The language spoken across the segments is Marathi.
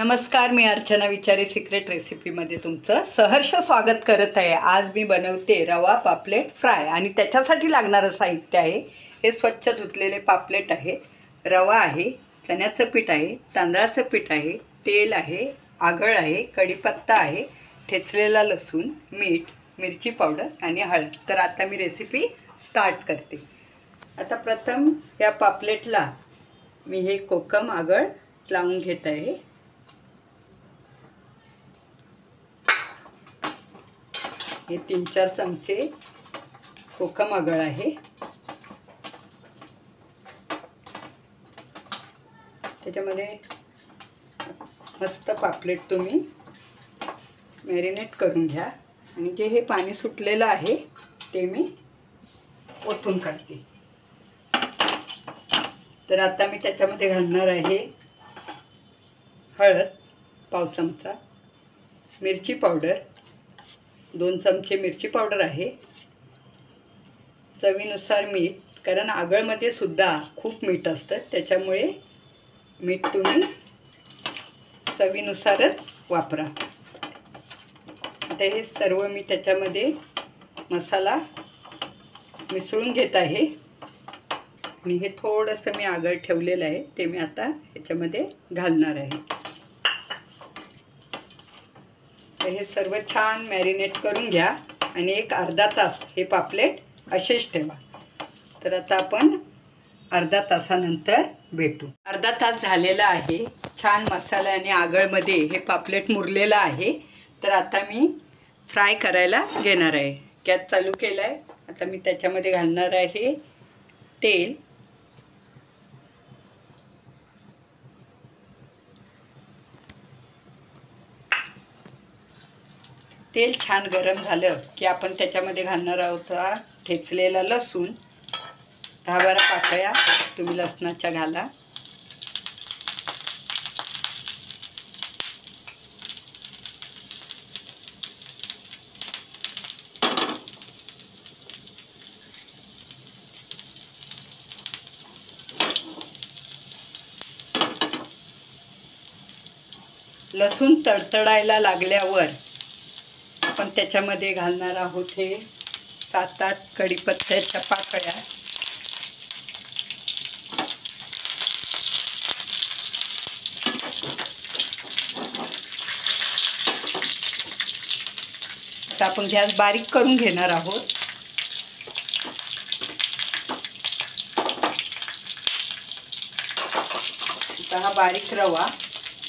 नमस्कार, मी अर्चना विचारे सिक्रेट रेसिपीमध्ये तुमचं सहर्ष स्वागत करत आहे। आज मी बनवते रवा पापलेट फ्राय आणि त्याच्यासाठी लागणारं साहित्य आहे हे स्वच्छ धुतलेले पापलेट आहे, रवा आहे, चण्याचं पीठ आहे, तांदळाचं पीठ आहे, तेल आहे, आगळ आहे, कढीपत्ता आहे, ठेचलेला लसूण, मीठ, मिरची पावडर आणि हळद। तर आता मी रेसिपी स्टार्ट करते। आता प्रथम या पापलेटला मी हे कोकम आगळ लावून घेत आहे। हे 3-4 चमचे कोकम आगळ आहे। त्याच्यामध्ये मस्त पापलेट तुम्ही मॅरिनेट करून घ्या आणि जे हे पाणी सुटलेलं आहे ते मी ओतून काढते। तर आता मी त्याच्यामध्ये घालणार आहे हळद पाव चमचा, मिरची पावडर 2 चमचे मिरची पावडर आहे, चवीनुसार मीठ, कारण आगळमध्ये सुद्धा खूप मीठ असतं त्याच्यामुळे मीठ तुम्ही चवीनुसारच वापरा। आता हे सर्व मी त्याच्यामध्ये मसाला मिसळून घेत आहे आणि हे थोडंसं मी आगळ ठेवलेलं आहे ते मी आता ह्याच्यामध्ये घालणार आहे। हे सर्व छान मॅरिनेट करून घ्या आणि एक अर्धा तास हे पापलेट असेच ठेवा। तर आता आपण अर्धा तासानंतर भेटू। अर्धा तास झालेला आहे, छान मसाला आणि आगळमध्ये हे पापलेट मुरलेलं आहे। तर आता मी फ्राय करायला घेणार आहे। गॅस चालू केला आहे। आता मी त्याच्यामध्ये घालणार आहे तेल, तेल छान गरम झालं की आपण त्याच्यामध्ये घालणार आहोत ठेचलेला लसूण, 10-12 पाकळ्या तुम्ही लसणाच्या घाला। लसूण तडतडायला लागल्यावर आपण त्याच्यामध्ये घालणार आहोत हे 7-8 कढीपत्त्याच्या पाकळ्या, आता आपण गॅस बारीक करून घेणार आहोत। आता हा बारीक रवा,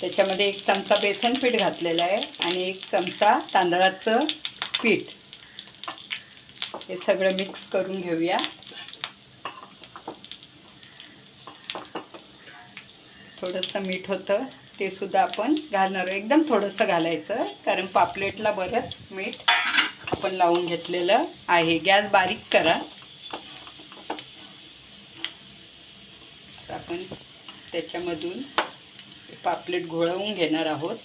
त्याच्यामध्ये 1 चमचा बेसन पीठ घातलेलं आहे आणि 1 चमचा तांदळाचं पीठ, हे सगळं मिक्स करून घेऊया। थोडंसं मीठ होतं ते सुद्धा आपण घालणार, एकदम थोडंसं घालायचं कारण पापलेटला बरंच मीठ आपण लावून घेतलेलं आहे। गॅस बारीक करा। आपण त्याच्यामधून पापलेट घोळवून घेणार आहोत।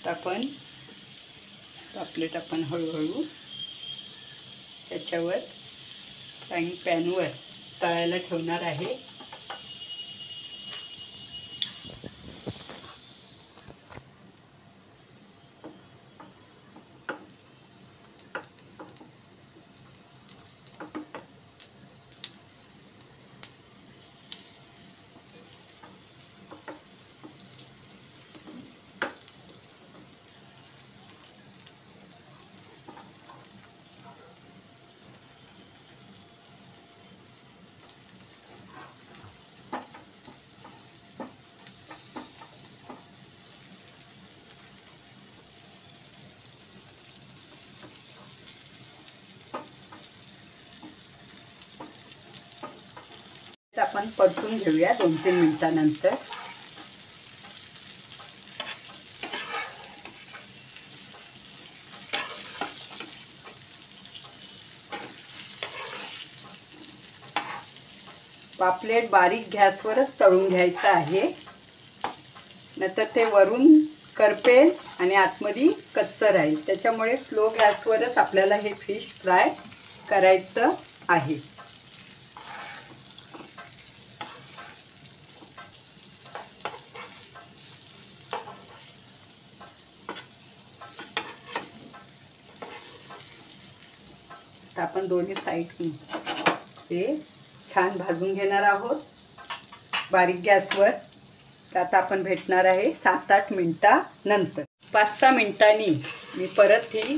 आपण पापलेट आपण हळूहळू त्याच्यावर फ्राईंग पॅनवर तळायला ठेवणार आहे। आपण परतून घेऊया 2-3 मिनिटांनंतर। पापलेट बारीक गॅसवरच तळून घ्यायचं आहे, नाहीतर ते वरून करपेल आणि आतमध्ये कच्चं राहील. त्याच्यामुळे स्लो गॅसवरच आपल्याला हे फिश फ्राय करायचं आहे. आता आपण दोन्ही साईडनी हे छान भाजून घेणार आहोत बारीक गॅसवर. तर आता आपण भेटणार आहे 7-8 मिनिटानंतर. 5-6 मिनिटांनी मी परत ही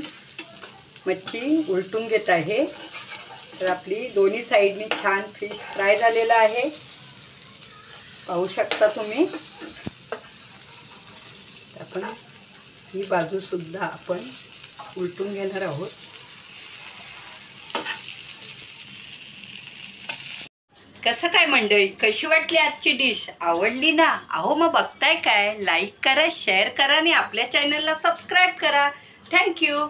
मच्छी उलटून घेत आहे. तर आपली दोन्ही साईडनी छान फिश फ्राय झालेला आहे, पाहू शकता तुम्ही. आपण ही बाजूसुद्धा आपण उलटून घेणार आहोत. कसं काय मंडळी, कशी वाटली आजची डिश? आवडली ना? अहो मग बघताय काय, लाईक करा, शेअर करा आणि आपल्या चॅनलला सबस्क्राईब करा. थँक्यू.